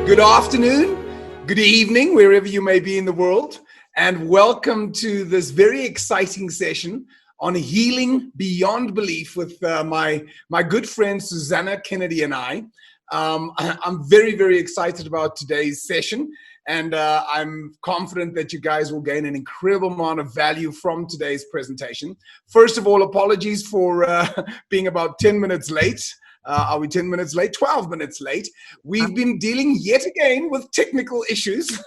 Good afternoon, good evening, wherever you may be in the world, and welcome to this very exciting session on healing beyond belief with my good friend Susanna Kennedy and I. I'm very, very excited about today's session, and I'm confident that you guys will gain an incredible amount of value from today's presentation. First of all, apologies for being about 10 minutes late. Are we 10 minutes late? 12 minutes late. We've been dealing yet again with technical issues.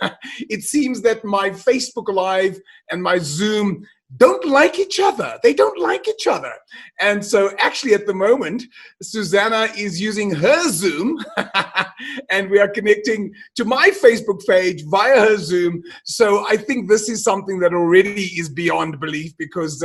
It seems that my Facebook Live and my Zoom don't like each other. They don't like each other. And so actually at the moment, Susanna is using her Zoom and we are connecting to my Facebook page via her Zoom. So I think this is something that already is beyond belief because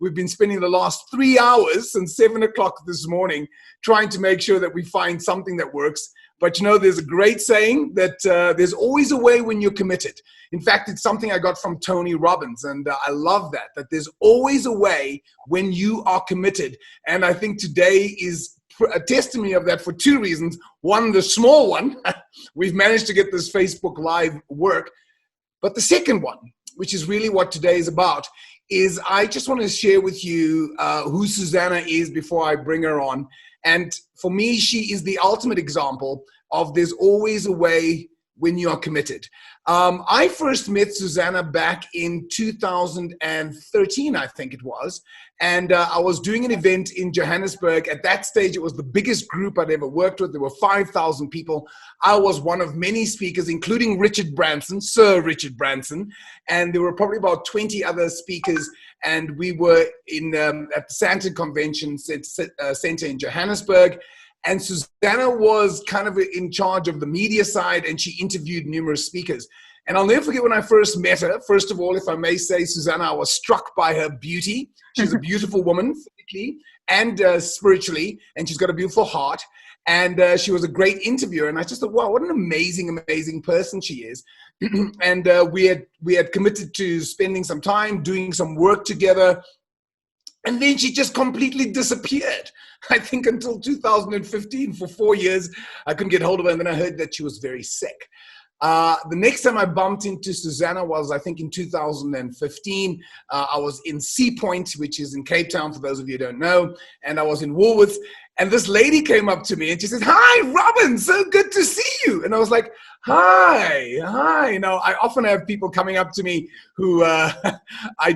we've been spending the last 3 hours since 7 o'clock this morning trying to make sure that we find something that works. But you know, there's a great saying that there's always a way when you're committed. In fact, it's something I got from Tony Robbins, and I love that there's always a way when you are committed. And I think today is a testimony of that for two reasons. One, the small one, we've managed to get this Facebook Live work. But the second one, which is really what today is about, is I just want to share with you who Susanna is before I bring her on. And for me, she is the ultimate example of there's always a way when you are committed. I first met Susanna back in 2013, I think it was. And I was doing an event in Johannesburg. At that stage, it was the biggest group I'd ever worked with. There were 5,000 people. I was one of many speakers, including Richard Branson, Sir Richard Branson. And there were probably about 20 other speakers. And we were in at the Sandton Convention Center in Johannesburg. And Susanna was kind of in charge of the media side, and she interviewed numerous speakers. And I'll never forget when I first met her. First of all, if I may say, Susanna, I was struck by her beauty. She's a beautiful woman, physically and spiritually, and she's got a beautiful heart. And she was a great interviewer. And I just thought, wow, what an amazing, amazing person she is. And we had committed to spending some time doing some work together. And then she just completely disappeared. I think until 2015, for 4 years, I couldn't get hold of her. And then I heard that she was very sick. The next time I bumped into Susanna was, I think, in 2015. I was in Sea Point, which is in Cape Town, for those of you who don't know. And I was in Woolworths. And this lady came up to me and she says, "Hi, Robin, so good to see you." And I was like, hi. You know, I often have people coming up to me who I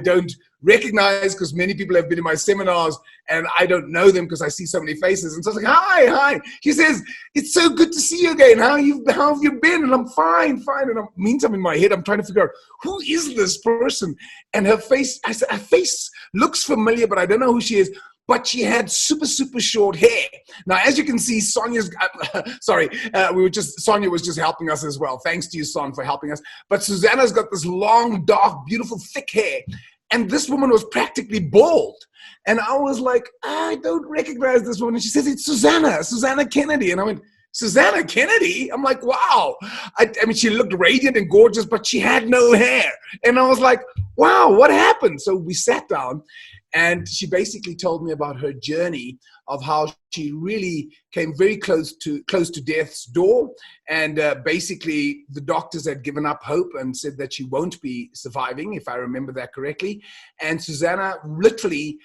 don't recognize because many people have been in my seminars and I don't know them because I see so many faces. And so I was like, hi. She says, "It's so good to see you again. How have you been?" And I'm fine. And meantime in my head, I'm trying to figure out, who is this person? And her face, I said, her face looks familiar, but I don't know who she is. But she had super, super short hair. Now, as you can see, Sonia was just helping us as well. Thanks to you, Son, for helping us. But Susanna's got this long, dark, beautiful, thick hair. And this woman was practically bald. And I was like, I don't recognize this woman. And she says, "It's Susanna Kennedy." And I went, "Susanna Kennedy?" I'm like, wow. I mean, she looked radiant and gorgeous, but she had no hair. And I was like, wow, what happened? So we sat down. And she basically told me about her journey of how she really came very close to death's door. And basically, the doctors had given up hope and said that she won't be surviving, if I remember that correctly. And Susanna literally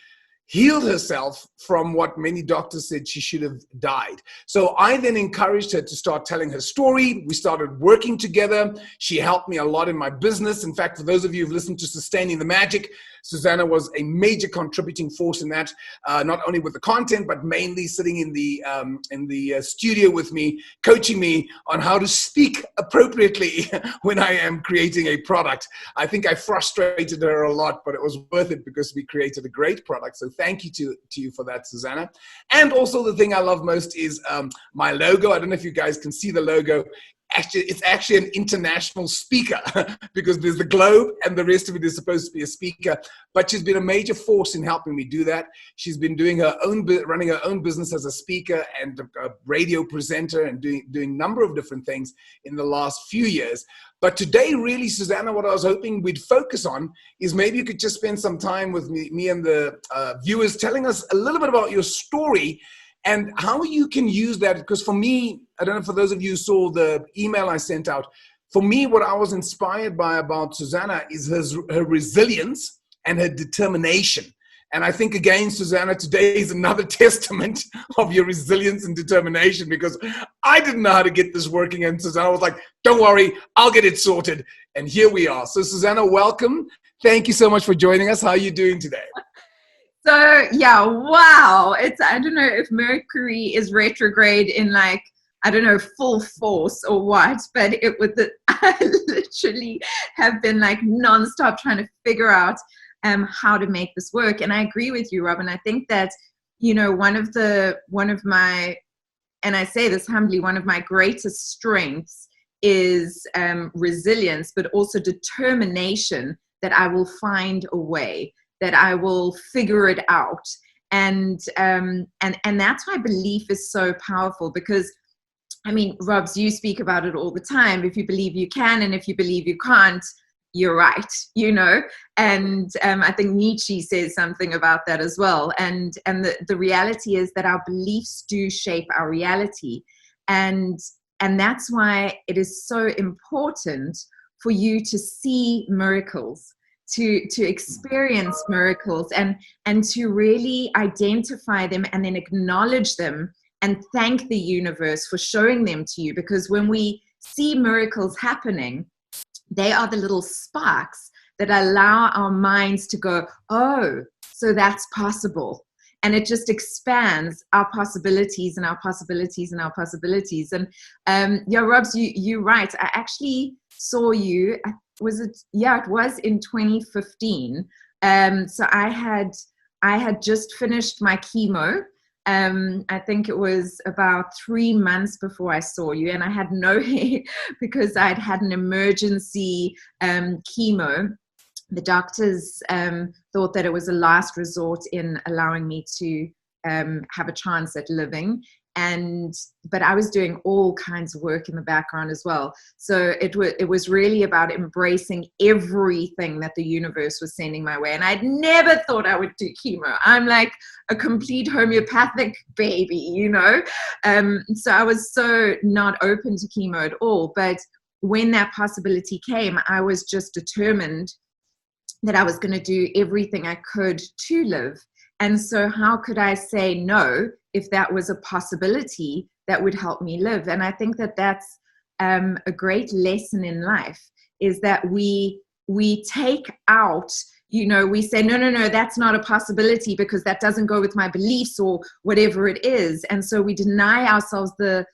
healed herself from what many doctors said she should have died. So I then encouraged her to start telling her story. We started working together. She helped me a lot in my business. In fact, for those of you who've listened to Sustaining the Magic, Susanna was a major contributing force in that, not only with the content, but mainly sitting in the studio with me, coaching me on how to speak appropriately when I am creating a product. I think I frustrated her a lot, but it was worth it because we created a great product. So thank you to you for that, Susanna. And also the thing I love most is my logo. I don't know if you guys can see the logo. Actually, it's actually an international speaker because there's the globe and the rest of it is supposed to be a speaker. But she's been a major force in helping me do that. She's been doing running her own business as a speaker and a radio presenter and doing a number of different things in the last few years. But today, really, Susanna, what I was hoping we'd focus on is maybe you could just spend some time with me and the viewers telling us a little bit about your story and how you can use that. Because for me, I don't know, for those of you who saw the email I sent out, for me, what I was inspired by about Susanna is her resilience and her determination. And I think, again, Susanna, today is another testament of your resilience and determination, because I didn't know how to get this working. And Susanna was like, don't worry, I'll get it sorted. And here we are. So Susanna, welcome. Thank you so much for joining us. How are you doing today? So, yeah, wow. I don't know if Mercury is retrograde in like, I don't know, full force or what, but I literally have been like nonstop trying to figure out how to make this work. And I agree with you, Robin. I think that, you know, one of my, and I say this humbly, one of my greatest strengths is resilience, but also determination that I will find a way, that I will figure it out. And that's why belief is so powerful, because I mean, Robs, you speak about it all the time. If you believe you can, and if you believe you can't, you're right, you know. And I think Nietzsche says something about that as well. And the reality is that our beliefs do shape our reality. And that's why it is so important for you to see miracles, to experience miracles, and to really identify them and then acknowledge them and thank the universe for showing them to you. Because when we see miracles happening, they are the little sparks that allow our minds to go, oh, so that's possible. And it just expands our possibilities and our possibilities and our possibilities. And yeah, Robs, you're right. I actually saw you, it was in 2015. So I had just finished my chemo. I think it was about 3 months before I saw you, and I had no hair because I'd had an emergency chemo. The doctors thought that it was a last resort in allowing me to have a chance at living. But I was doing all kinds of work in the background as well. So it was really about embracing everything that the universe was sending my way. And I'd never thought I would do chemo. I'm like a complete homeopathic baby, you know? So I was so not open to chemo at all. But when that possibility came, I was just determined that I was going to do everything I could to live. And so how could I say no if that was a possibility that would help me live? And I think that that's a great lesson in life, is that we take out, you know, we say, no, that's not a possibility because that doesn't go with my beliefs or whatever it is. And so we deny ourselves the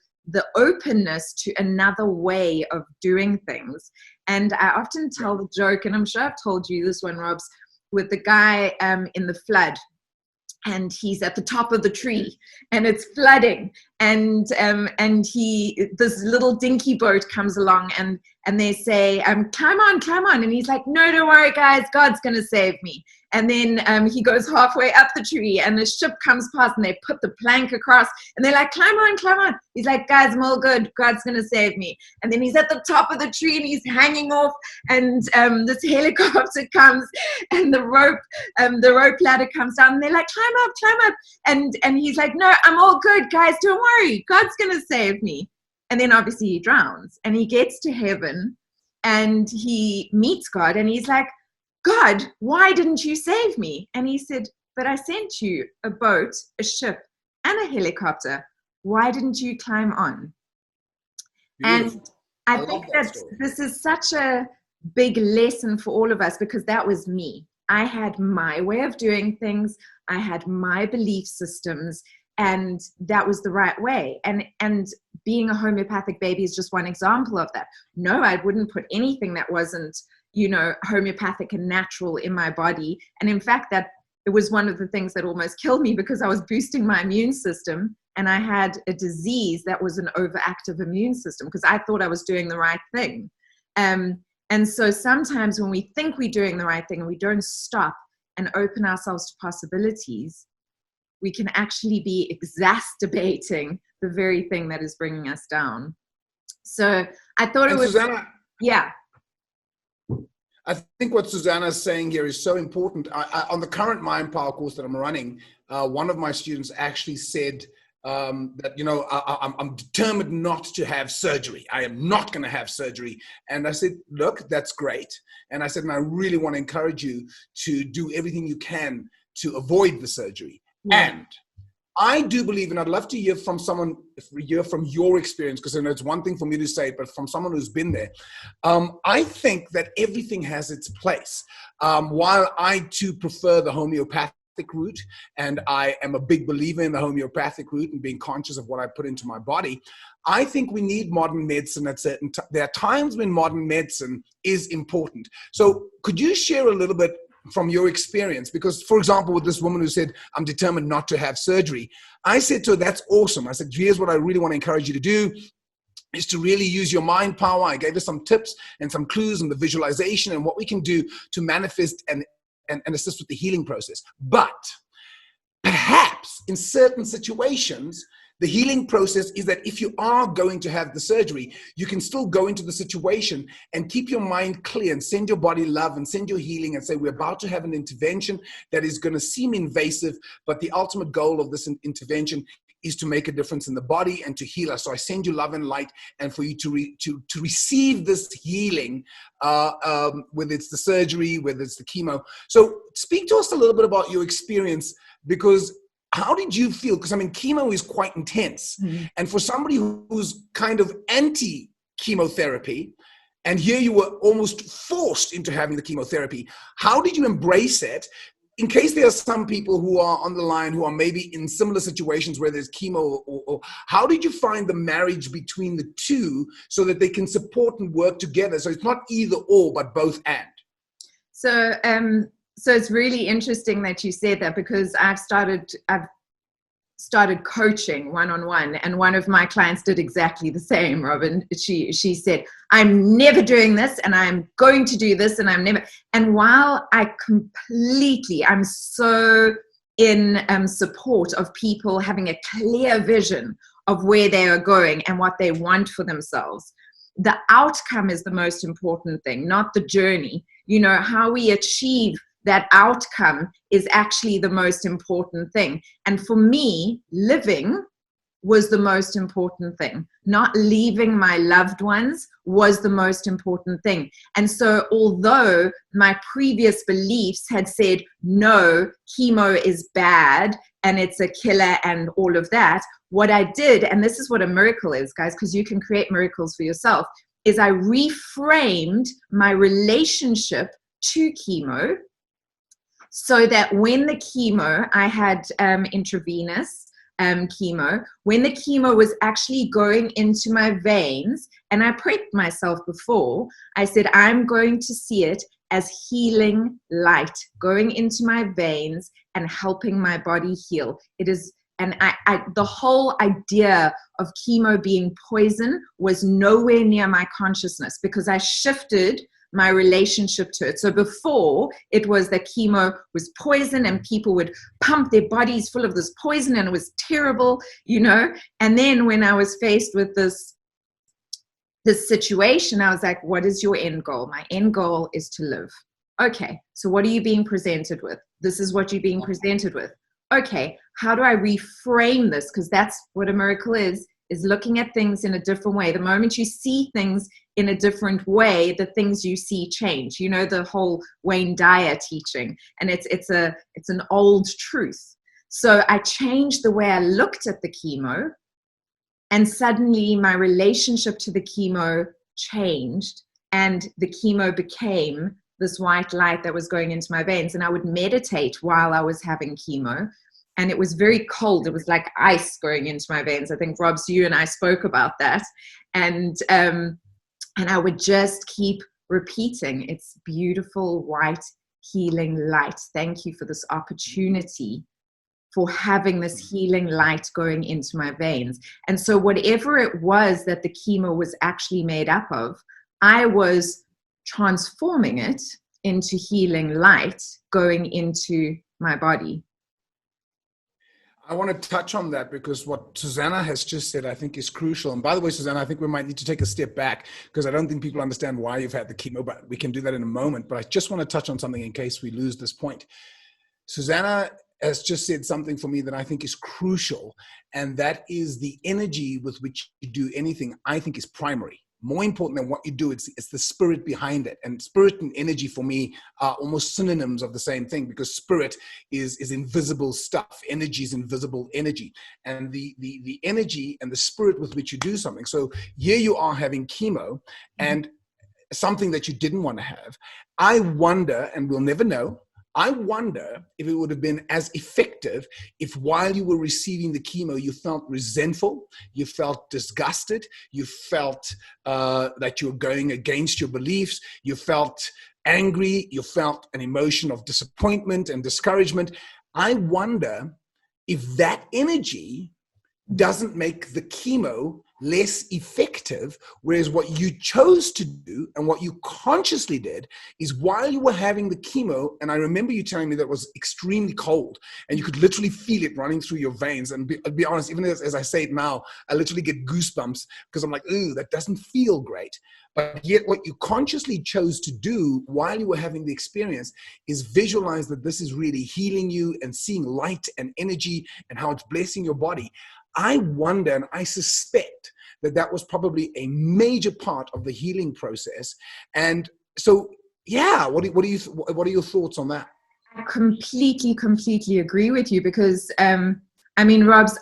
openness to another way of doing things. And I often tell the joke, and I'm sure I've told you this one, Robs, with the guy in the flood. And he's at the top of the tree and it's flooding, and this little dinky boat comes along, and they say, climb on. And he's like, no, don't worry guys, God's going to save me. And then he goes halfway up the tree and the ship comes past and they put the plank across and they're like, climb on. He's like, guys, I'm all good. God's going to save me. And then he's at the top of the tree and he's hanging off, and this helicopter comes and the rope ladder comes down and they're like, climb up. And he's like, no, I'm all good, guys. Don't worry. God's going to save me. And then obviously he drowns and he gets to heaven and he meets God and he's like, God, why didn't you save me? And he said, but I sent you a boat, a ship, and a helicopter. Why didn't you climb on? Beautiful. And I think that this is such a big lesson for all of us, because that was me. I had my way of doing things. I had my belief systems, and that was the right way. And being a homeopathic baby is just one example of that. No, I wouldn't put anything that wasn't, you know, homeopathic and natural in my body. And in fact, that it was one of the things that almost killed me, because I was boosting my immune system and I had a disease that was an overactive immune system because I thought I was doing the right thing. And so sometimes when we think we're doing the right thing and we don't stop and open ourselves to possibilities, we can actually be exacerbating the very thing that is bringing us down. So I thought it was, Susanna, yeah. I think what Susanna is saying here is so important. On the current Mind Power course that I'm running, one of my students actually said that, you know, I'm determined not to have surgery. I am not going to have surgery. And I said, look, that's great. And I said, and I really want to encourage you to do everything you can to avoid the surgery. Yeah. And I do believe, and I'd love to hear from someone, hear from your experience, because I know it's one thing for me to say, but from someone who's been there. I think that everything has its place. While I too prefer the homeopathic route, and I am a big believer in the homeopathic route and being conscious of what I put into my body, I think we need modern medicine at certain there are times when modern medicine is important. So could you share a little bit from your experience? Because, for example, with this woman who said, I'm determined not to have surgery, I said to her, that's awesome. I said, here's what I really want to encourage you to do, is to really use your mind power. I gave her some tips and some clues on the visualization and what we can do to manifest and assist with the healing process. But perhaps in certain situations, the healing process is that if you are going to have the surgery, you can still go into the situation and keep your mind clear and send your body love and send your healing and say, we're about to have an intervention that is going to seem invasive, but the ultimate goal of this intervention is to make a difference in the body and to heal us. So I send you love and light, and for you to receive this healing, whether it's the surgery, whether it's the chemo. So speak to us a little bit about your experience, because how did you feel? Because I mean, chemo is quite intense. Mm-hmm. And for somebody who's kind of anti-chemotherapy, and here you were almost forced into having the chemotherapy, how did you embrace it? In case there are some people who are on the line who are maybe in similar situations where there's chemo, or how did you find the marriage between the two so that they can support and work together? So it's not either or, but both and. So it's really interesting that you said that, because I've started coaching one-on-one, and one of my clients did exactly the same, Robin. She said, I'm never doing this, and I'm going to do this, and I'm never. And while I'm so in support of people having a clear vision of where they are going and what they want for themselves, the outcome is the most important thing, not the journey. You know, how we achieve that outcome is actually the most important thing. And for me, living was the most important thing. Not leaving my loved ones was the most important thing. And so although my previous beliefs had said, no, chemo is bad and it's a killer and all of that, what I did, and this is what a miracle is, guys, because you can create miracles for yourself, is I reframed my relationship to chemo, so that when the chemo, I had intravenous chemo, when the chemo was actually going into my veins, and I prepped myself before, I said, I'm going to see it as healing light going into my veins and helping my body heal. It is, and the whole idea of chemo being poison was nowhere near my consciousness, because I shifted my relationship to it. So before, it was that chemo was poison and people would pump their bodies full of this poison and it was terrible, you know. And then when I was faced with this situation, I was like, what is your end goal? My end goal is to live. Okay, so what are you being presented with? This is what you're being presented with. Okay, how do I reframe this? Because that's what a miracle is looking at things in a different way. The moment you see things in a different way, the things you see change. You know, the whole Wayne Dyer teaching, and it's an old truth. So I changed the way I looked at the chemo, and suddenly my relationship to the chemo changed, and the chemo became this white light that was going into my veins. And I would meditate while I was having chemo. And it was very cold. It was like ice going into my veins. I think, Robs, you and I spoke about that. And I would just keep repeating, it's beautiful, white, healing light. Thank you for this opportunity for having this healing light going into my veins. And so whatever it was that the chemo was actually made up of, I was transforming it into healing light going into my body. I want to touch on that, because what Susanna has just said, I think, is crucial. And by the way, Susanna, I think we might need to take a step back, because I don't think people understand why you've had the chemo, but we can do that in a moment. But I just want to touch on something in case we lose this point. Susanna has just said something for me that I think is crucial, and that is the energy with which you do anything, I think, is primary. More important than what you do, it's the spirit behind it. And spirit and energy for me are almost synonyms of the same thing, because spirit is invisible stuff. Energy is invisible energy. And the energy and the spirit with which you do something. So here you are having chemo and something that you didn't want to have. I wonder, and we'll never know, I wonder if it would have been as effective if while you were receiving the chemo, you felt resentful, you felt disgusted, you felt that you were going against your beliefs, you felt angry, you felt an emotion of disappointment and discouragement. I wonder if that energy doesn't make the chemo less effective, whereas what you chose to do and what you consciously did is while you were having the chemo, and I remember you telling me that it was extremely cold and you could literally feel it running through your veins. And I'll be honest, even as I say it now, I literally get goosebumps because I'm like, ooh, that doesn't feel great. But yet what you consciously chose to do while you were having the experience is visualize that this is really healing you and seeing light and energy and how it's blessing your body. I wonder, and I suspect that that was probably a major part of the healing process. And so, yeah, what are your thoughts on that? I completely agree with you because, I mean, Robs,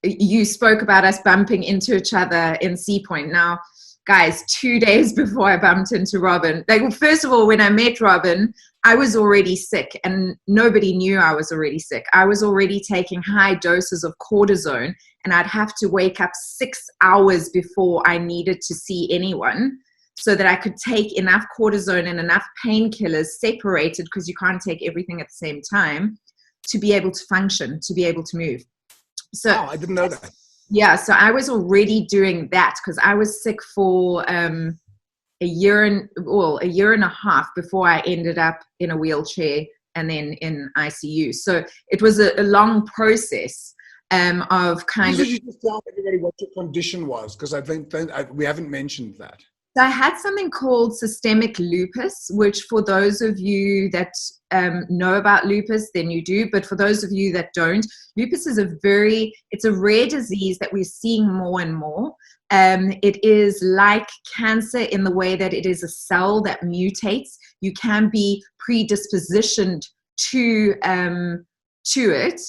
you spoke about us bumping into each other in Sea Point. Now, guys, 2 days before I bumped into Robin, like, first of all, when I met Robin, I was already sick and nobody knew I was already sick. I was already taking high doses of cortisone and I'd have to wake up 6 hours before I needed to see anyone so that I could take enough cortisone and enough painkillers separated, because you can't take everything at the same time, to be able to function, to be able to move. So I didn't know that. Yeah, so I was already doing that because I was sick for a year and a half before I ended up in a wheelchair and then in ICU. So it was a long process of kind of. You just tell everybody what your condition was, because I think we haven't mentioned that. So I had something called systemic lupus, which for those of you that know about lupus, then you do. But for those of you that don't, lupus is it's a rare disease that we're seeing more and more. It is like cancer in the way that it is a cell that mutates. You can be predispositioned to it.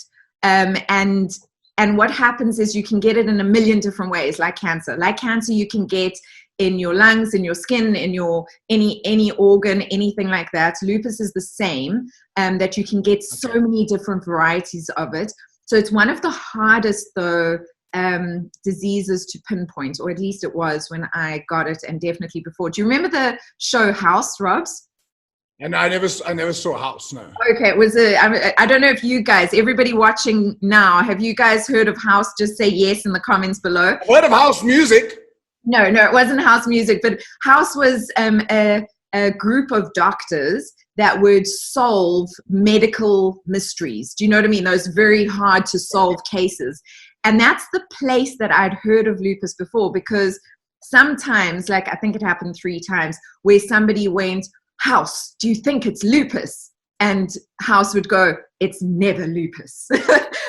And what happens is you can get it in a million different ways, like cancer. Like cancer, you can get in your lungs, in your skin, in your any organ, anything like that. Lupus is the same, that you can get so many different varieties of it. So it's one of the hardest, though, diseases to pinpoint, or at least it was when I got it, and definitely before. Do you remember the show House, Robs? And I never saw House, no. Okay, it was I don't know if you guys, everybody watching now, have you guys heard of House? Just say yes in the comments below. I've heard of House Music. No, it wasn't House Music, but House was a group of doctors that would solve medical mysteries. Do you know what I mean? Those very hard to solve cases. And that's the place that I'd heard of lupus before, because sometimes, like I think it happened 3 times, where somebody went, House, do you think it's lupus? And House would go, it's never lupus.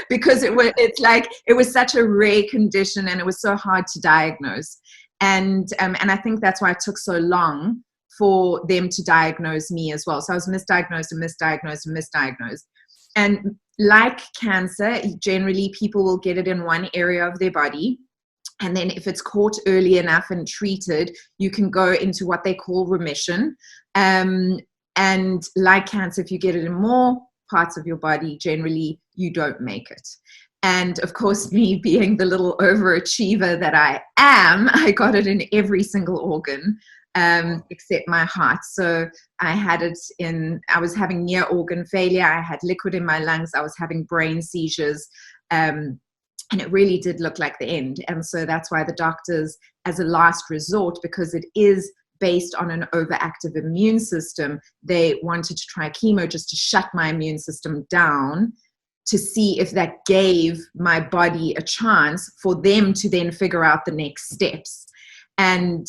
Because it was such a rare condition and it was so hard to diagnose. And I think that's why it took so long for them to diagnose me as well. So I was misdiagnosed. And like cancer, generally people will get it in one area of their body. And then if it's caught early enough and treated, you can go into what they call remission. And like cancer, if you get it in more parts of your body, generally you don't make it. And of course, me being the little overachiever that I am, I got it in every single organ, except my heart. So I was having near organ failure. I had liquid in my lungs. I was having brain seizures. And it really did look like the end. And so that's why the doctors, as a last resort, because it is based on an overactive immune system, they wanted to try chemo just to shut my immune system down, to see if that gave my body a chance for them to then figure out the next steps. And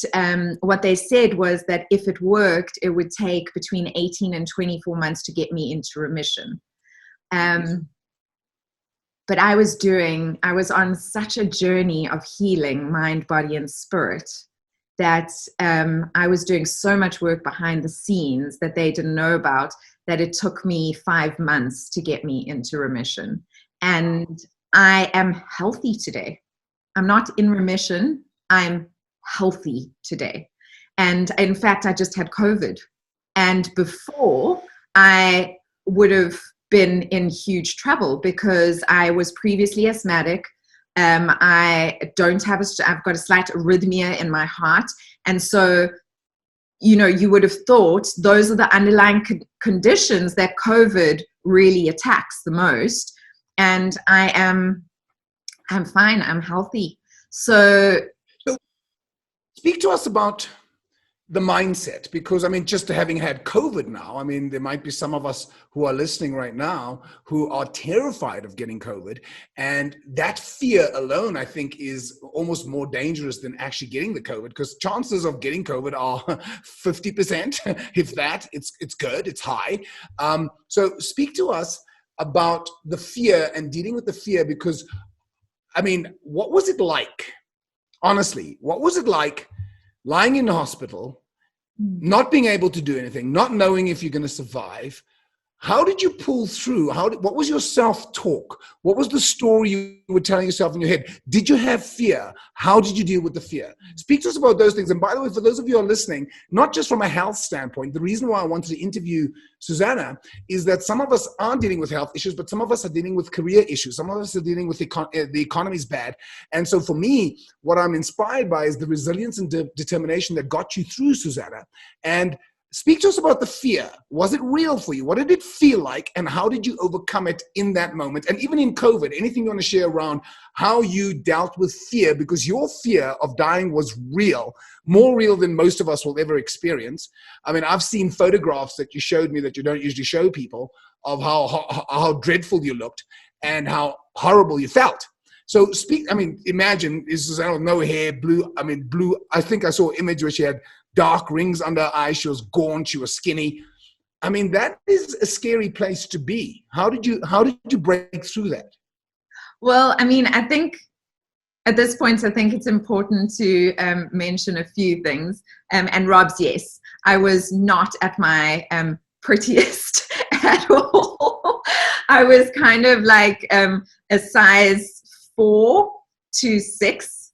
what they said was that if it worked, it would take between 18 and 24 months to get me into remission. But I was on such a journey of healing mind, body, and spirit that I was doing so much work behind the scenes that they didn't know about, that it took me 5 months to get me into remission. And I am healthy today. I'm not in remission. I'm healthy today. And in fact, I just had COVID. And before, I would have been in huge trouble because I was previously asthmatic. I've got a slight arrhythmia in my heart. And so, you would have thought those are the underlying conditions that COVID really attacks the most. And I'm fine. I'm healthy. So speak to us about the mindset, because just having had COVID now, there might be some of us who are listening right now who are terrified of getting COVID, and that fear alone, I think, is almost more dangerous than actually getting the COVID, because chances of getting COVID are 50%, if that. It's good, it's high. So speak to us about the fear and dealing with the fear, because what was it like? Honestly, what was it like lying in the hospital, not being able to do anything, not knowing if you're going to survive? How did you pull through? What was your self-talk? What was the story you were telling yourself in your head? Did you have fear? How did you deal with the fear? Speak to us about those things. And by the way, for those of you who are listening, not just from a health standpoint, the reason why I wanted to interview Susanna is that some of us are dealing with health issues, but some of us are dealing with career issues. Some of us are dealing with the economy's bad. And so for me, what I'm inspired by is the resilience and determination that got you through, Susanna. And speak to us about the fear. Was it real for you? What did it feel like? And how did you overcome it in that moment? And even in COVID, anything you want to share around how you dealt with fear, because your fear of dying was real, more real than most of us will ever experience. I've seen photographs that you showed me that you don't usually show people of how dreadful you looked and how horrible you felt. So imagine, Susanna with no hair, blue. I think I saw an image where she had dark rings under her eyes. She was gaunt. She was skinny. That is a scary place to be. How did you break through that? Well, I think at this point, I think it's important to mention a few things. And Rob's, yes, I was not at my prettiest at all. I was kind of like a size 4 to 6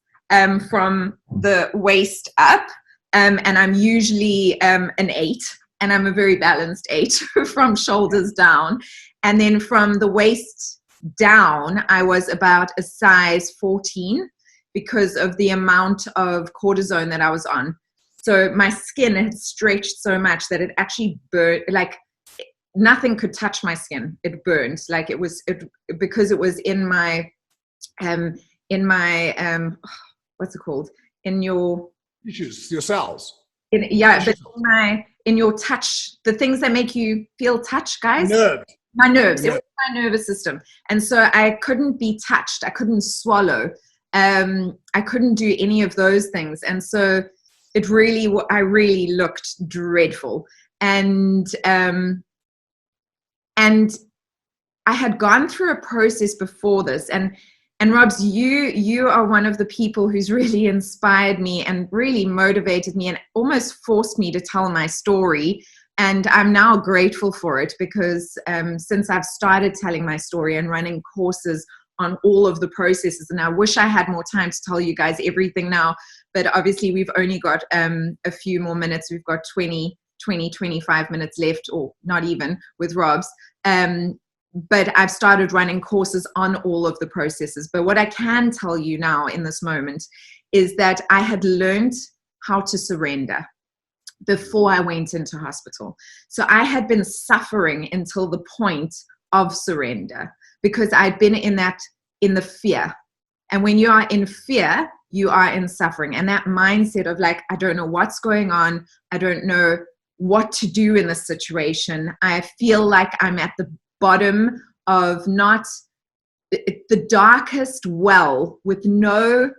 from the waist up. And I'm usually an 8, and I'm a very balanced 8 from shoulders down. And then from the waist down, I was about a size 14 because of the amount of cortisone that I was on. So my skin had stretched so much that it actually burned, like nothing could touch my skin. It burned, like because it was in my what's it called? In your issues, your cells. But in your touch, the things that make you feel touch, guys. My nerves. It was my nervous system, and so I couldn't be touched. I couldn't swallow. I couldn't do any of those things, and so I really looked dreadful. And I had gone through a process before this, and Robs, you are one of the people who's really inspired me and really motivated me and almost forced me to tell my story. And I'm now grateful for it because since I've started telling my story and running courses on all of the processes, and I wish I had more time to tell you guys everything now, but obviously we've only got a few more minutes. We've got 25 minutes left, or not even with Robs. But I've started running courses on all of the processes. But what I can tell you now in this moment is that I had learned how to surrender before I went into hospital. So I had been suffering until the point of surrender because I'd been in the fear. And when you are in fear, you are in suffering. And that mindset of like, I don't know what's going on. I don't know what to do in this situation. I feel like I'm at the bottom of not the darkest well with no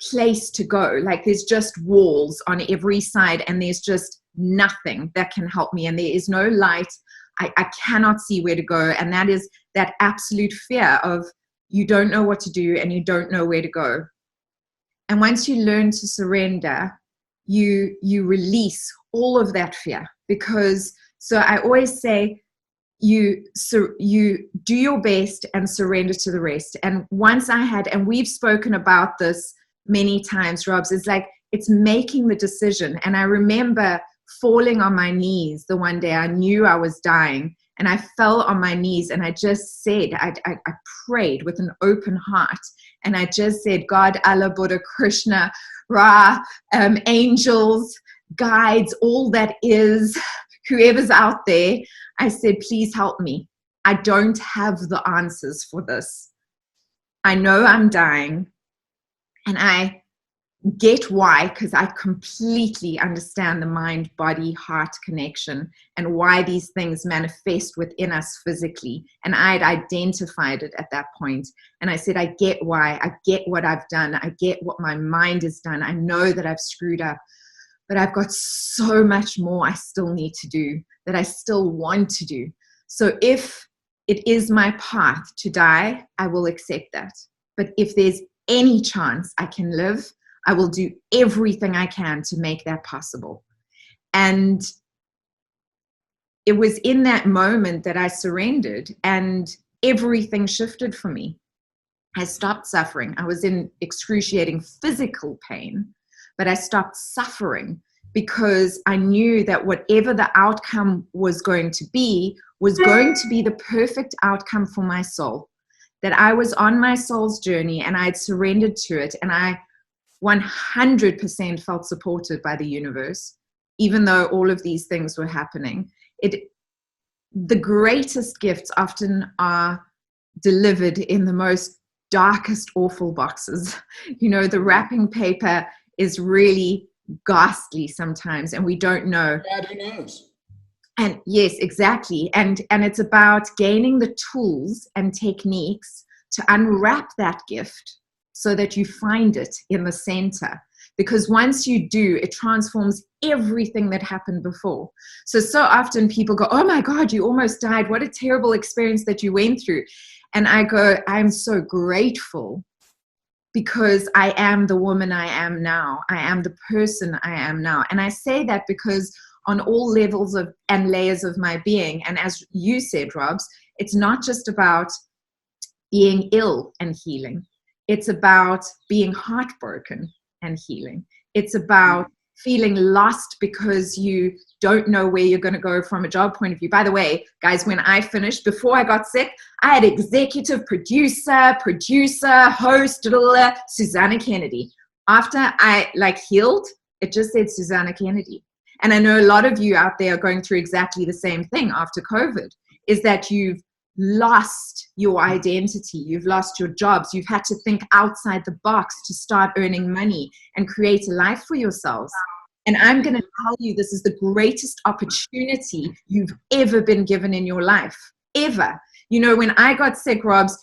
place to go. Like there's just walls on every side and there's just nothing that can help me. And there is no light. I cannot see where to go. And that is that absolute fear of you don't know what to do and you don't know where to go. And once you learn to surrender, you release all of that fear. Because, so I always say, you do your best and surrender to the rest. And once I had, and we've spoken about this many times, Robs, it's like, it's making the decision. And I remember falling on my knees the one day I knew I was dying, and I fell on my knees and I just said, I prayed with an open heart, and I just said, God, Allah, Buddha, Krishna, Ra, angels, guides, all that is, whoever's out there, I said, please help me. I don't have the answers for this. I know I'm dying, and I get why, because I completely understand the mind, body, heart connection and why these things manifest within us physically. And I had identified it at that point. And I said, I get why. I get what I've done. I get what my mind has done. I know that I've screwed up, but I've got so much more I still need to do, that I still want to do. So if it is my path to die, I will accept that. But if there's any chance I can live, I will do everything I can to make that possible. And it was in that moment that I surrendered and everything shifted for me. I stopped suffering. I was in excruciating physical pain, but I stopped suffering because I knew that whatever the outcome was going to be the perfect outcome for my soul. That I was on my soul's journey and I had surrendered to it, and I 100% felt supported by the universe, even though all of these things were happening. The greatest gifts often are delivered in the most darkest, awful boxes. You know, the wrapping paper is really ghastly sometimes, and we don't know. Yeah, who knows? And yes, exactly. And it's about gaining the tools and techniques to unwrap that gift so that you find it in the center. Because once you do, it transforms everything that happened before. So often people go, oh my God, you almost died. What a terrible experience that you went through. And I go, I'm so grateful because I am the woman I am now. I am the person I am now. And I say that because on all levels of and layers of my being, and as you said, Robs, it's not just about being ill and healing. It's about being heartbroken and healing. It's about feeling lost because you don't know where you're going to go from a job point of view. By the way, guys, when I finished, before I got sick, I had executive producer, host, Susanna Kennedy. After I healed, it just said Susanna Kennedy. And I know a lot of you out there are going through exactly the same thing after COVID, is that you've lost your identity, you've lost your jobs, you've had to think outside the box to start earning money and create a life for yourselves. And I'm going to tell you, this is the greatest opportunity you've ever been given in your life, ever. You know, when I got sick, Robs,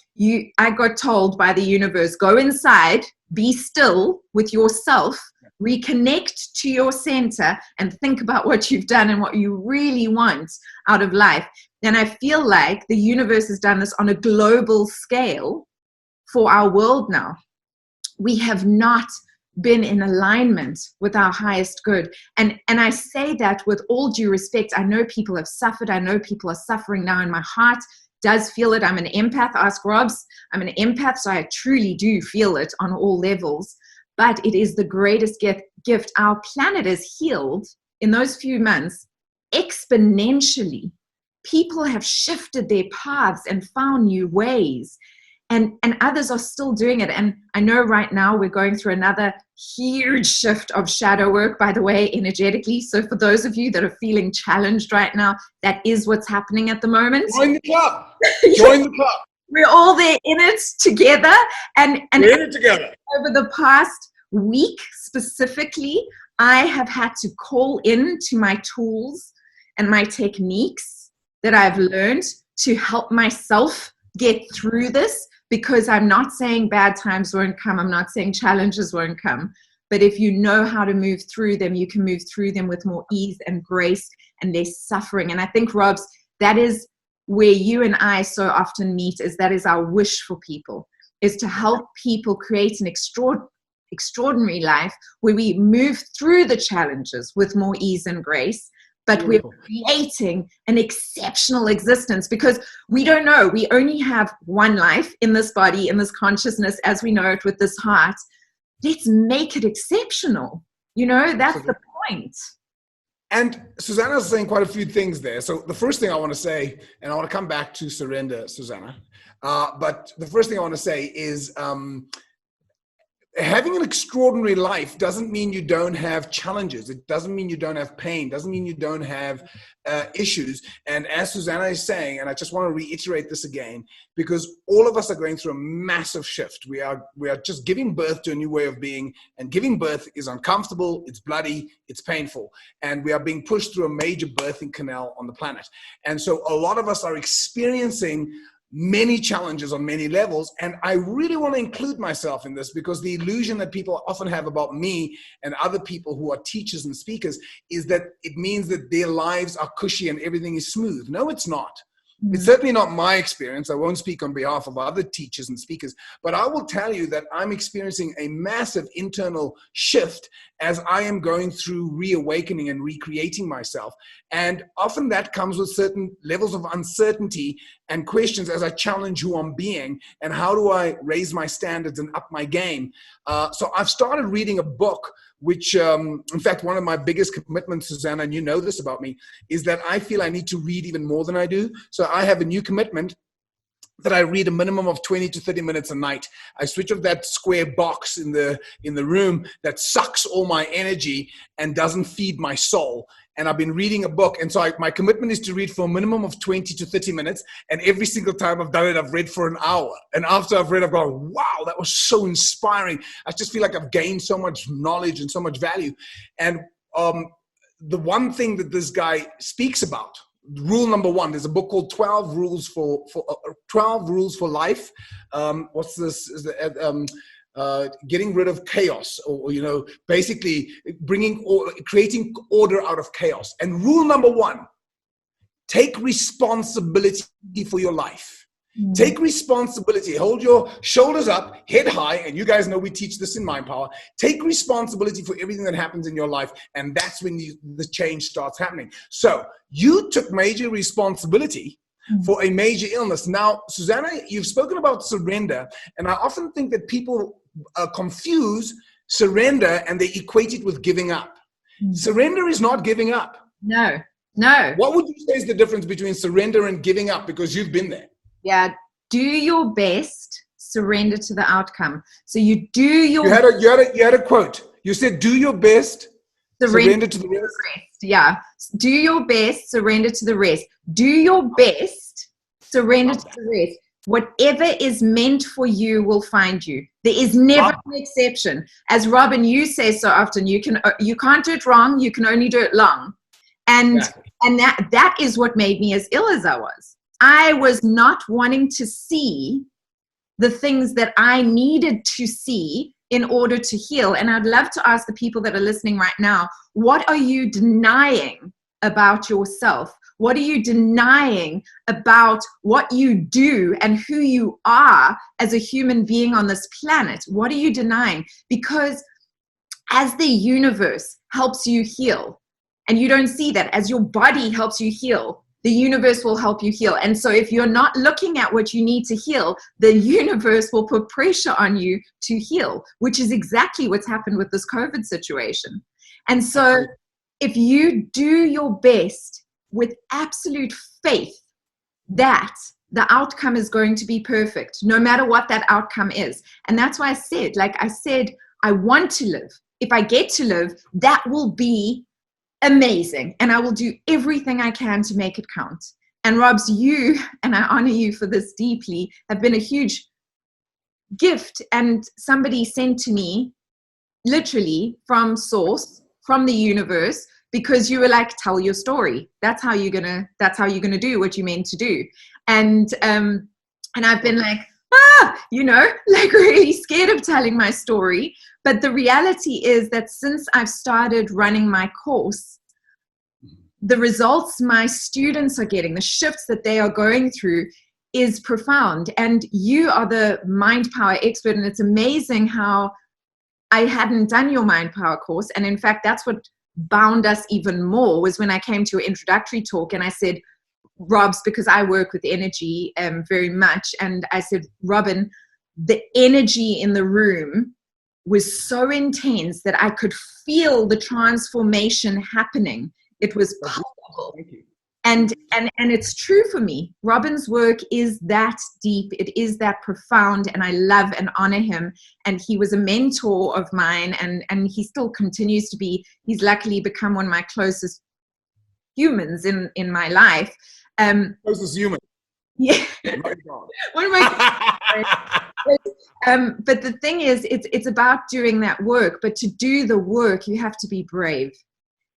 I got told by the universe, go inside, be still with yourself, reconnect to your center and think about what you've done and what you really want out of life. And I feel like the universe has done this on a global scale for our world now. We have not been in alignment with our highest good. And I say that with all due respect. I know people have suffered. I know people are suffering now, and my heart does feel it. I'm an empath. Ask Robs. I'm an empath, so I truly do feel it on all levels. But it is the greatest gift. Our planet is healed in those few months exponentially. People have shifted their paths and found new ways, and others are still doing it. And I know right now we're going through another huge shift of shadow work, by the way, energetically. So for those of you that are feeling challenged right now, that is what's happening at the moment. Join the club. Join the club. We're all there in it together. And we're in it together. Over the past week specifically, I have had to call in to my tools and my techniques that I've learned to help myself get through this, because I'm not saying bad times won't come. I'm not saying challenges won't come. But if you know how to move through them, you can move through them with more ease and grace and less suffering. And I think, Robs, that is where you and I so often meet, is that is our wish for people, is to help people create an extraordinary life where we move through the challenges with more ease and grace, but we're creating an exceptional existence, because we don't know. We only have one life in this body, in this consciousness, as we know it, with this heart. Let's make it exceptional. That's the point. And Susanna's saying quite a few things there. So the first thing I want to say, and I want to come back to surrender, Susanna, but the first thing I want to say is having an extraordinary life doesn't mean you don't have challenges. It doesn't mean you don't have pain. It doesn't mean you don't have issues. And as Susanna is saying, and I just want to reiterate this again, because all of us are going through a massive shift. We are just giving birth to a new way of being, and giving birth is uncomfortable, it's bloody, it's painful. And we are being pushed through a major birthing canal on the planet. And so a lot of us are experiencing many challenges on many levels. And I really want to include myself in this, because the illusion that people often have about me and other people who are teachers and speakers is that it means that their lives are cushy and everything is smooth. No, it's not. It's certainly not my experience. I won't speak on behalf of other teachers and speakers, but I will tell you that I'm experiencing a massive internal shift as I am going through reawakening and recreating myself. And often that comes with certain levels of uncertainty and questions as I challenge who I'm being and how do I raise my standards and up my game. So I've started reading a book which, in fact, one of my biggest commitments, Susanna, and you know this about me, is that I feel I need to read even more than I do. So I have a new commitment that I read a minimum of 20 to 30 minutes a night. I switch off that square box in the room that sucks all my energy and doesn't feed my soul. And I've been reading a book. And so my commitment is to read for a minimum of 20 to 30 minutes. And every single time I've done it, I've read for an hour. And after I've read, I've gone, wow, that was so inspiring. I just feel like I've gained so much knowledge and so much value. And the one thing that this guy speaks about, rule number one, there's a book called 12 Rules for 12 Rules for Life. What's this? Is getting rid of chaos, or basically creating order out of chaos. And rule number one: take responsibility for your life. Take responsibility. Hold your shoulders up, head high, and you guys know we teach this in Mind Power. Take responsibility for everything that happens in your life, and that's when the change starts happening. So you took major responsibility for a major illness. Now, Susanna, you've spoken about surrender, and I often think that people confuse surrender and they equate it with giving up. Surrender is not giving up. No. What would you say is the difference between surrender and giving up? Because you've been there. Yeah. Do your best, surrender to the outcome. So you do your You had a quote. You said, do your best, surrender to the rest. Yeah. Do your best, surrender to the rest. Do your best, surrender to the rest. Whatever is meant for you will find you. There is never an exception. As Robin, you say so often, you can't do it wrong, you can only do it long. And that is what made me as ill as I was. I was not wanting to see the things that I needed to see in order to heal. And I'd love to ask the people that are listening right now, what are you denying about yourself? What are you denying about what you do and who you are as a human being on this planet? What are you denying? Because as the universe helps you heal, and you don't see that, as your body helps you heal, the universe will help you heal. And so if you're not looking at what you need to heal, the universe will put pressure on you to heal, which is exactly what's happened with this COVID situation. And so if you do your best with absolute faith that the outcome is going to be perfect, no matter what that outcome is. And that's why I said, I want to live. If I get to live, that will be amazing. And I will do everything I can to make it count. And Robs, you, and I honor you for this deeply, have been a huge gift. And somebody sent to me, literally from source, from the universe, because you were like, tell your story. That's how you're gonna do what you meant to do. And I've been like, really scared of telling my story. But the reality is that since I've started running my course, the results my students are getting, the shifts that they are going through is profound. And you are the mind power expert. And it's amazing how I hadn't done your mind power course. And in fact, that's what bound us even more, was when I came to your introductory talk and I said, Rob's, because I work with energy very much. And I said, Robin, the energy in the room was so intense that I could feel the transformation happening. It was powerful. Thank you. And it's true for me. Robin's work is that deep. It is that profound, and I love and honor him. And he was a mentor of mine, and he still continues to be. He's luckily become one of my closest humans in my life. Closest human. Yeah. One of my but the thing is, it's about doing that work. But to do the work, you have to be brave.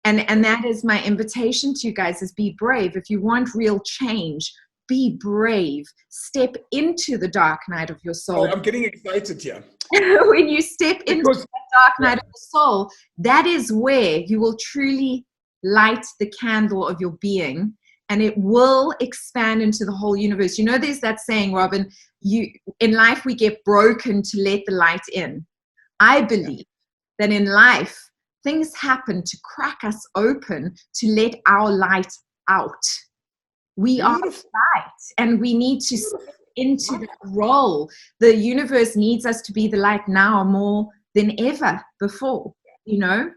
And that is my invitation to you guys, is be brave. If you want real change, be brave. Step into the dark night of your soul. Oh, I'm getting excited here. When you step into the dark night of the soul, that is where you will truly light the candle of your being, and it will expand into the whole universe. You know, there's that saying, Robin, in life we get broken to let the light in. I believe that in life, things happen to crack us open to let our light out. We are light, and we need to step into that role. The universe needs us to be the light now more than ever before, you know?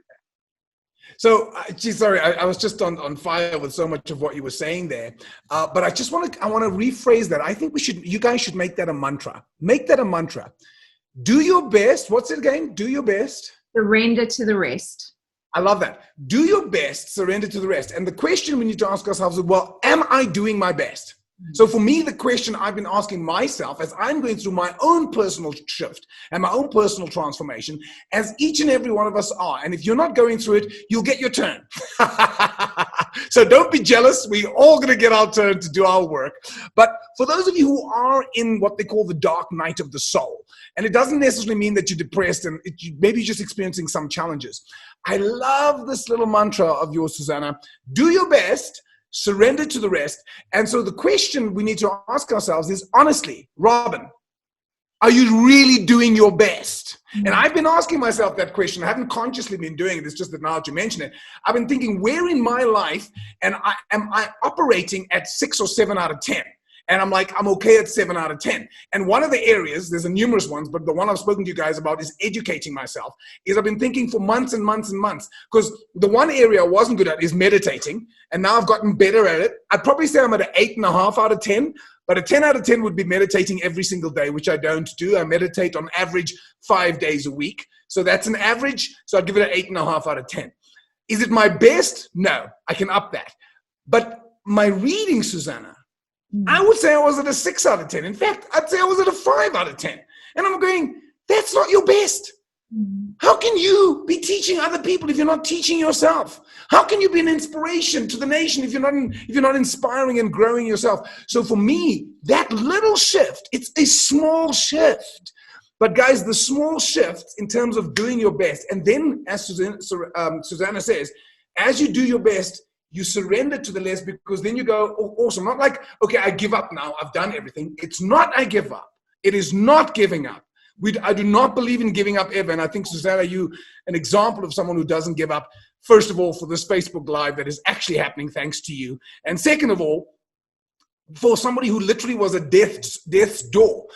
So, sorry, I was just on fire with so much of what you were saying there. But I want to rephrase that. I think you guys should make that a mantra. Make that a mantra. Do your best. What's it again? Do your best. Surrender to the rest. I love that. Do your best, surrender to the rest. And the question we need to ask ourselves is, well, am I doing my best? So for me, the question I've been asking myself as I'm going through my own personal shift and my own personal transformation, as each and every one of us are, and if you're not going through it, you'll get your turn. So don't be jealous. We're all going to get our turn to do our work. But for those of you who are in what they call the dark night of the soul, and it doesn't necessarily mean that you're depressed and maybe you're just experiencing some challenges. I love this little mantra of yours, Susanna. Do your best, surrender to the rest. And so the question we need to ask ourselves is, honestly, Robin, are you really doing your best? And I've been asking myself that question. I haven't consciously been doing it. It's just that now that you mention it, I've been thinking, where in my life am I operating at 6 or 7 out of 10? And I'm like, I'm okay at 7 out of 10. And one of the areas, there's a numerous ones, but the one I've spoken to you guys about is educating myself, is I've been thinking for months and months and months, because the one area I wasn't good at is meditating. And now I've gotten better at it. I'd probably say I'm at an 8.5 out of 10, but a 10 out of 10 would be meditating every single day, which I don't do. I meditate on average 5 days a week. So that's an average. So I'd give it an 8.5 out of 10. Is it my best? No, I can up that. But my reading, Susanna, I would say I was at a 6 out of 10. In fact, I'd say I was at a 5 out of 10. And I'm going, that's not your best. How can you be teaching other people if you're not teaching yourself? How can you be an inspiration to the nation if you're not inspiring and growing yourself? So for me, that little shift, it's a small shift. But guys, the small shift in terms of doing your best, and then as Susanna says, as you do your best, you surrender to the less, because then you go, oh, awesome. Not like, okay, I give up now. I've done everything. It's not I give up. It is not giving up. I do not believe in giving up ever. And I think, Susanna, you an example of someone who doesn't give up, first of all, for this Facebook Live that is actually happening thanks to you. And second of all, for somebody who literally was at death's door.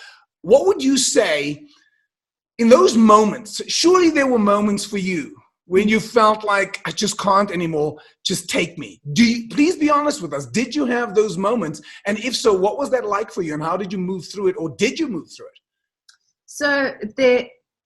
What would you say in those moments? Surely there were moments for you when you felt like, I just can't anymore, just take me. Please be honest with us. Did you have those moments? And if so, what was that like for you? And how did you move through it? Or did you move through it? So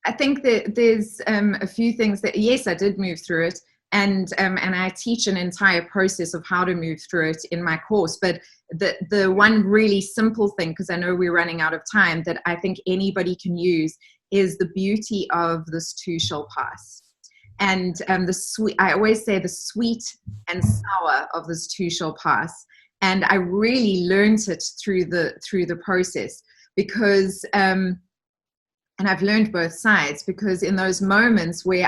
I think that there's a few things that, yes, I did move through it. And I teach an entire process of how to move through it in my course. But the one really simple thing, because I know we're running out of time, that I think anybody can use is the beauty of this too shall pass. And the sweet, I always say the sweet and sour of this too shall pass. And I really learned it through the process, because and I've learned both sides, because in those moments where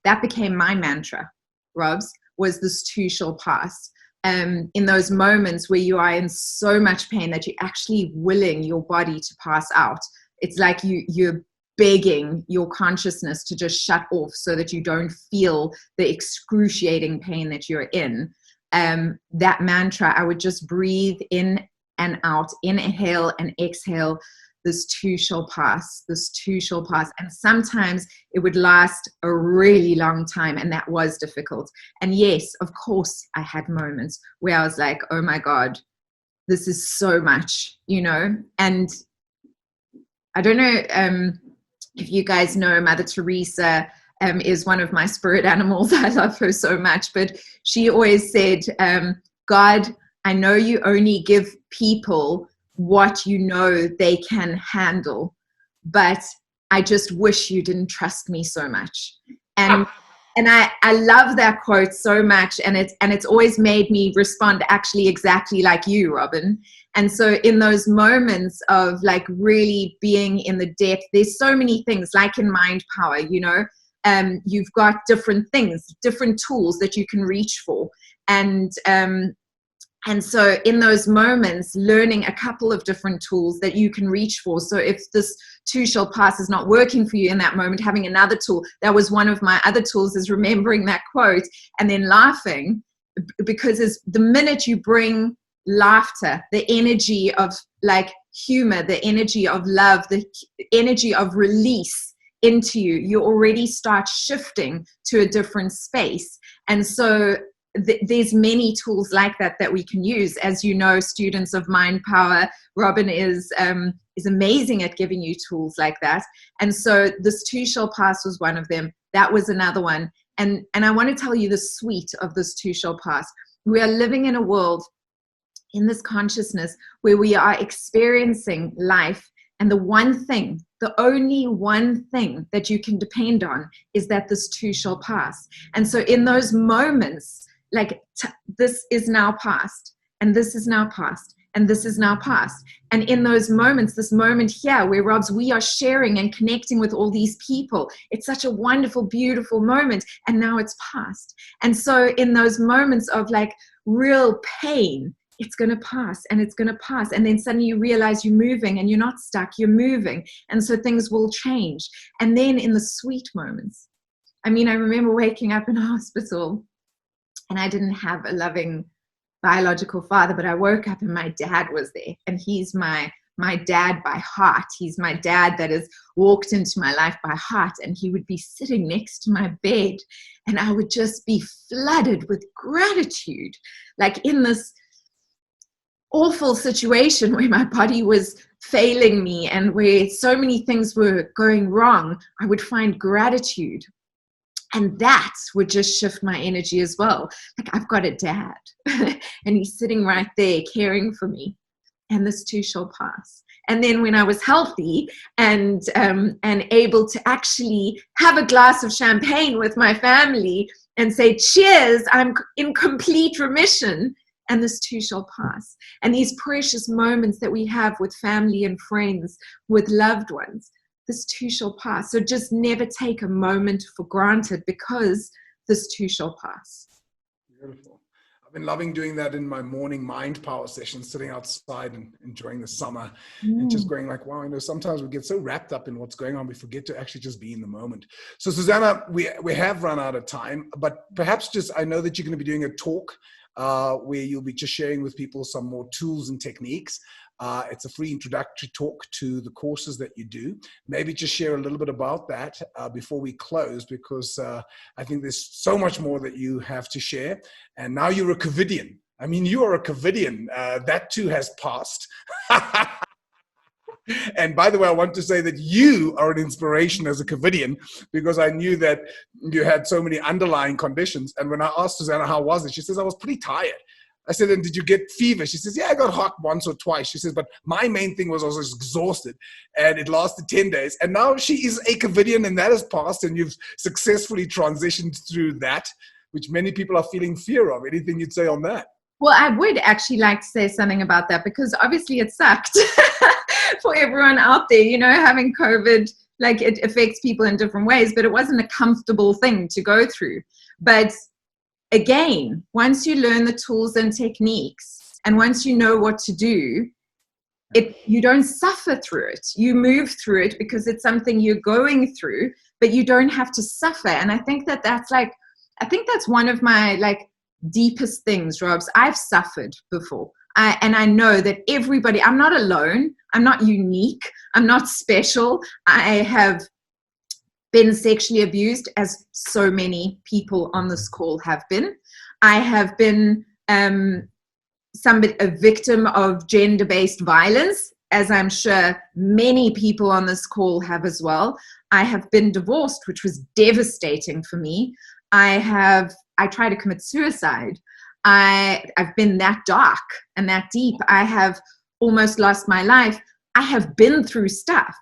that became my mantra, Robs, was this too shall pass. In those moments where you are in so much pain that you're actually willing your body to pass out. It's like you're begging your consciousness to just shut off so that you don't feel the excruciating pain that you're in. That mantra, I would just breathe in and out, inhale and exhale. This too shall pass, this too shall pass. And sometimes it would last a really long time, and that was difficult. And yes, of course, I had moments where I was like, oh my God, this is so much, and I don't know if you guys know Mother Teresa is one of my spirit animals. I love her so much, but she always said, God, I know you only give people what you know they can handle, but I just wish you didn't trust me so much. And I love that quote so much, and it's always made me respond actually exactly like you, Robin. And so in those moments of like really being in the depth, there's so many things like in Mind Power, you've got different things, different tools that you can reach for. And so in those moments, learning a couple of different tools that you can reach for. So if this too shall pass is not working for you in that moment, having another tool. That was one of my other tools, is remembering that quote and then laughing, because the minute you bring laughter, the energy of like humor, the energy of love, the energy of release into you, you already start shifting to a different space. And so there's many tools like that we can use. As you know, students of Mind Power, Robin is amazing at giving you tools like that. And so this too shall pass was one of them. That was another one. And I want to tell you the sweet of this too shall pass. We are living in a world, in this consciousness, where we are experiencing life, and the only one thing that you can depend on is that this too shall pass. And so in those moments, like this is now past, and this is now past, and this is now past. And in those moments, this moment here where we are sharing and connecting with all these people, it's such a wonderful, beautiful moment, and now it's past. And so in those moments of like real pain, it's going to pass, and it's going to pass. And then suddenly you realize you're moving, and you're not stuck, you're moving. And so things will change. And then in the sweet moments, I mean, I remember waking up in a hospital, and I didn't have a loving biological father, but I woke up and my dad was there. And he's my dad by heart. He's my dad that has walked into my life by heart. And he would be sitting next to my bed, and I would just be flooded with gratitude, like in this awful situation where my body was failing me and where so many things were going wrong. I would find gratitude. And that would just shift my energy as well. Like, I've got a dad and he's sitting right there caring for me, and this too shall pass. And then when I was healthy and able to actually have a glass of champagne with my family and say, cheers, I'm in complete remission, and this too shall pass. And these precious moments that we have with family and friends, with loved ones, this too shall pass. So just never take a moment for granted, because this too shall pass. Beautiful. I've been loving doing that in my morning Mind Power sessions, sitting outside and enjoying the summer and just going like, wow, sometimes we get so wrapped up in what's going on, we forget to actually just be in the moment. So Susanna, we have run out of time, but perhaps I know that you're going to be doing a talk where you'll be just sharing with people some more tools and techniques. It's a free introductory talk to the courses that you do. Maybe just share a little bit about that before we close, because I think there's so much more that you have to share. And now you're a Covidian. I mean, you are a Covidian. That too has passed. And by the way, I want to say that you are an inspiration as a Covidian, because I knew that you had so many underlying conditions. And when I asked Susanna, how was it? She says, I was pretty tired. I said, and did you get fever? She says, yeah, I got hot once or twice. She says, but my main thing was I was exhausted, and it lasted 10 days. And now she is a Covidian, and that has passed, and you've successfully transitioned through that, which many people are feeling fear of. Anything you'd say on that? Well, I would actually like to say something about that, because obviously it sucked for everyone out there, having COVID, like it affects people in different ways, but it wasn't a comfortable thing to go through. But again, once you learn the tools and techniques, and once you know what to do, you don't suffer through it. You move through it because it's something you're going through, but you don't have to suffer. And I think that's one of my like deepest things, Robs. I've suffered before. And I know that everybody, I'm not alone. I'm not unique. I'm not special. I have been sexually abused, as so many people on this call have been. I have been a victim of gender-based violence, as I'm sure many people on this call have as well. I have been divorced, which was devastating for me. I tried to commit suicide. I've been that dark and that deep. I have almost lost my life. I have been through stuff.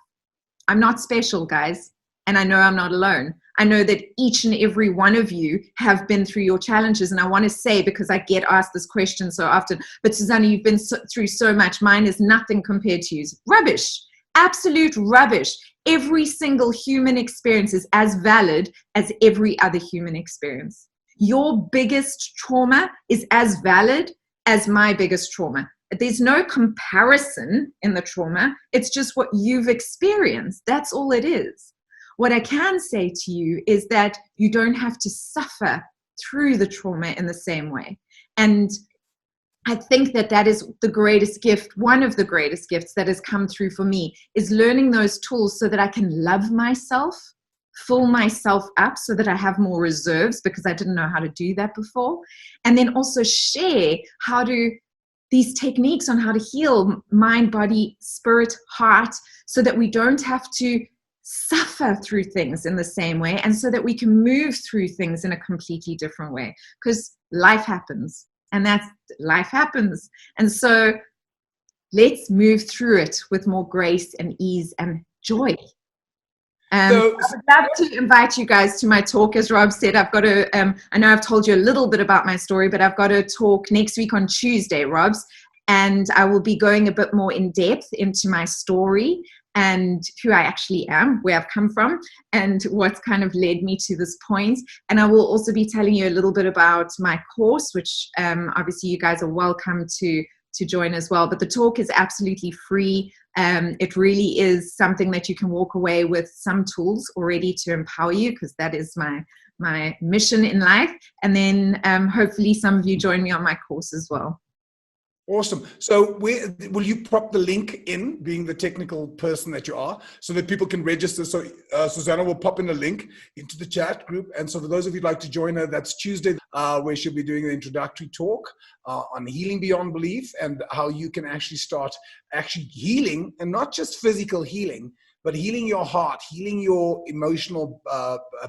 I'm not special, guys. And I know I'm not alone. I know that each and every one of you have been through your challenges. And I want to say, because I get asked this question so often, but Susanna, you've been through so much. Mine is nothing compared to yours. Rubbish. Absolute rubbish. Every single human experience is as valid as every other human experience. Your biggest trauma is as valid as my biggest trauma. There's no comparison in the trauma. It's just what you've experienced. That's all it is. What I can say to you is that you don't have to suffer through the trauma in the same way. And I think that is the greatest gift, one of the greatest gifts that has come through for me, is learning those tools so that I can love myself, fill myself up so that I have more reserves, because I didn't know how to do that before. And then also share these techniques on how to heal mind, body, spirit, heart, so that we don't have to suffer through things in the same way, and so that we can move through things in a completely different way, because life happens, and life happens. And so let's move through it with more grace and ease and joy. I would love to invite you guys to my talk. As Rob said, I've got to, I know I've told you a little bit about my story, but I've got a talk next week on Tuesday, Robs, and I will be going a bit more in depth into my story and who I actually am, where I've come from, and what's kind of led me to this point. And I will also be telling you a little bit about my course, which obviously you guys are welcome to join as well. But the talk is absolutely free. It really is something that you can walk away with some tools already to empower you, because that is my mission in life. And then hopefully some of you join me on my course as well. Awesome. So will you prop the link in, being the technical person that you are, so that people can register? So Susanna will pop in a link into the chat group. And so for those of you who'd like to join her, that's Tuesday, where she'll be doing an introductory talk on healing beyond belief, and how you can actually start healing, and not just physical healing, but healing your heart, healing your emotional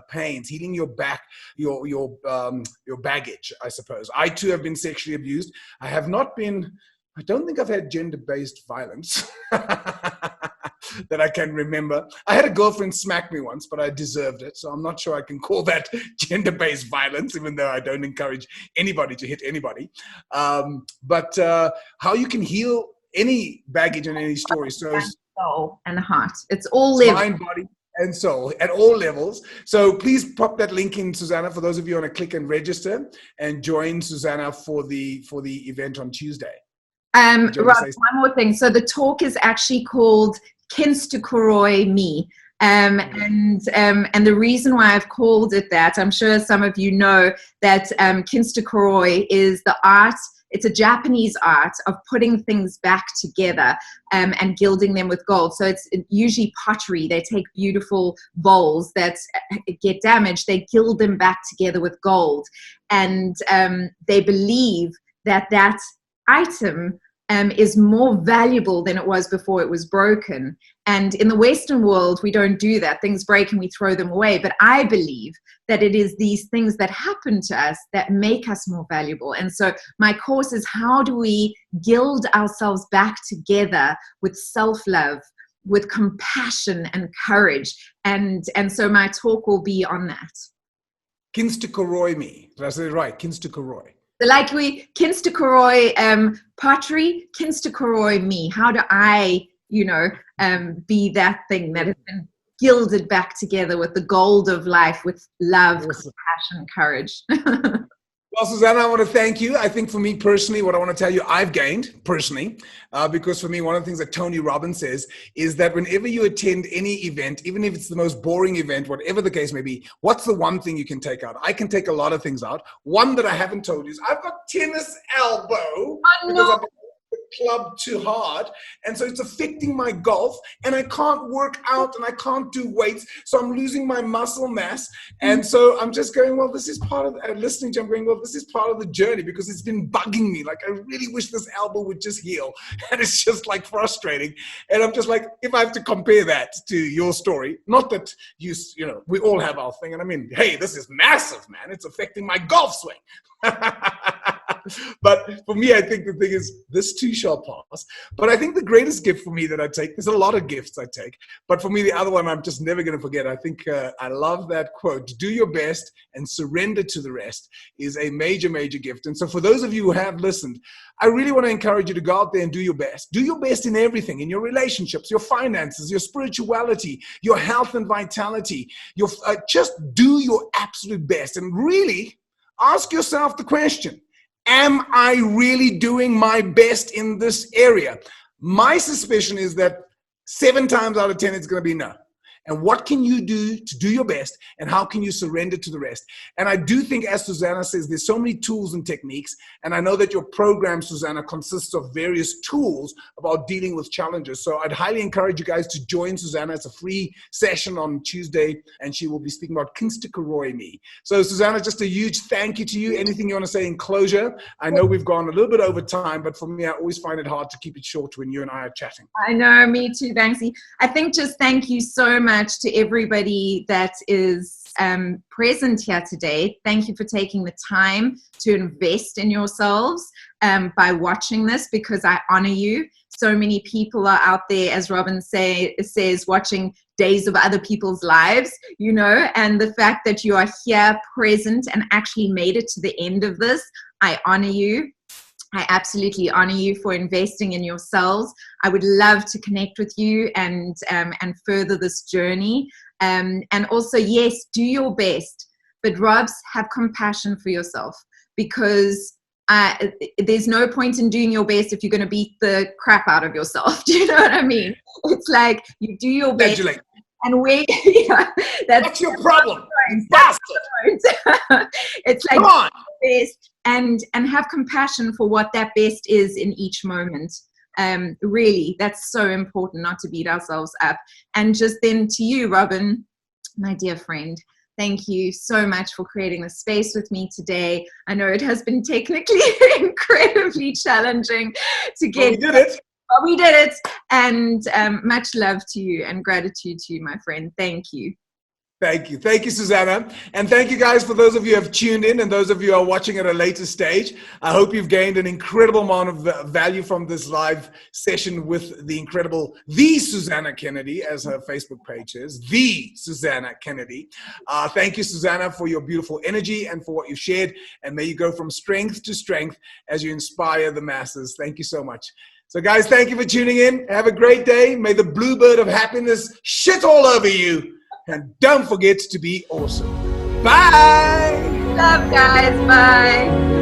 pains, healing your back, your baggage, I suppose. I too have been sexually abused. I don't think I've had gender-based violence that I can remember. I had a girlfriend smack me once, but I deserved it. So I'm not sure I can call that gender-based violence, even though I don't encourage anybody to hit anybody. But how you can heal any baggage and any story. So soul and heart. It's all levels. Mind, body, and soul at all levels. So please pop that link in, Susanna, for those of you who want to click and register and join Susanna for the event on Tuesday. Right, one more thing. So the talk is actually called Kinstakuroi Me. And the reason why I've called it that, I'm sure some of you know that Kinstakuroi is the art. It's a Japanese art of putting things back together and gilding them with gold. So it's usually pottery. They take beautiful bowls that get damaged. They gild them back together with gold. And they believe that item is more valuable than it was before it was broken. And in the Western world, we don't do that. Things break and we throw them away. But I believe that it is these things that happen to us that make us more valuable. And so my course is, how do we gild ourselves back together with self-love, with compassion and courage? And so my talk will be on that. Kinstakuroi Me. Did I say it right? Kinstakuroi. Like Kinstakuroi pottery, Kinstakuroi Me. How do I, be that thing that has been gilded back together with the gold of life, with love, compassion, courage. Well, Susanna, I want to thank you. I think for me personally, what I want to tell you, I've gained personally, because for me, one of the things that Tony Robbins says is that whenever you attend any event, even if it's the most boring event, whatever the case may be, what's the one thing you can take out? I can take a lot of things out. One that I haven't told you is I've got tennis elbow because I've been the club too hard, and so it's affecting my golf, and I can't work out and I can't do weights, so I'm losing my muscle mass. And so I'm just going, well, this is part of listening to, I'm going, well, this is part of the journey, because it's been bugging me. Like, I really wish this elbow would just heal, and it's just like frustrating. And I'm just like, if I have to compare that to your story, not that you know, we all have our thing, and I mean, hey, this is massive, man, it's affecting my golf swing. But for me, I think the thing is, this too shall pass. But I think the greatest gift for me that I take, there's a lot of gifts I take, but for me, the other one I'm just never going to forget. I think I love that quote, do your best and surrender to the rest, is a major, major gift. And so for those of you who have listened, I really want to encourage you to go out there and do your best. Do your best in everything, in your relationships, your finances, your spirituality, your health and vitality. Just do your absolute best, and really ask yourself the question, am I really doing my best in this area? My suspicion is that 7 times out of 10, it's going to be no. And what can you do to do your best, and how can you surrender to the rest? And I do think, as Susanna says, there's so many tools and techniques. And I know that your program, Susanna, consists of various tools about dealing with challenges. So I'd highly encourage you guys to join Susanna. It's a free session on Tuesday, and she will be speaking about Kinstakaroi me. So Susanna, just a huge thank you to you. Anything you want to say in closure? I know we've gone a little bit over time, but for me, I always find it hard to keep it short when you and I are chatting. I know, me too, Banksy. I think just thank you so much to everybody that is present here today. Thank you for taking the time to invest in yourselves by watching this, because I honor you. So many people are out there, as Robin says, watching days of other people's lives, you know, and the fact that you are here present and actually made it to the end of this, I honor you. I absolutely honor you for investing in yourselves. I would love to connect with you and further this journey. And also, yes, do your best, but Robs, have compassion for yourself, because there's no point in doing your best if you're going to beat the crap out of yourself. Do you know what I mean? It's like, you do your best. And where, that's your problem. It's like, come on. Best and have compassion for what that best is in each moment. Really, that's so important, not to beat ourselves up. And just then to you, Robin, my dear friend, thank you so much for creating the space with me today. I know it has been technically incredibly challenging to get. Well, we did it. But we did it. And much love to you and gratitude to you, my friend. Thank you. Thank you. Thank you, Susanna. And thank you guys for those of you who have tuned in and those of you who are watching at a later stage. I hope you've gained an incredible amount of value from this live session with the incredible, the Susanna Kennedy, as her Facebook page is, the Susanna Kennedy. Thank you, Susanna, for your beautiful energy and for what you've shared. And may you go from strength to strength as you inspire the masses. Thank you so much. So guys, thank you for tuning in. Have a great day. May the bluebird of happiness shit all over you. And don't forget to be awesome. Bye. Love, guys. Bye.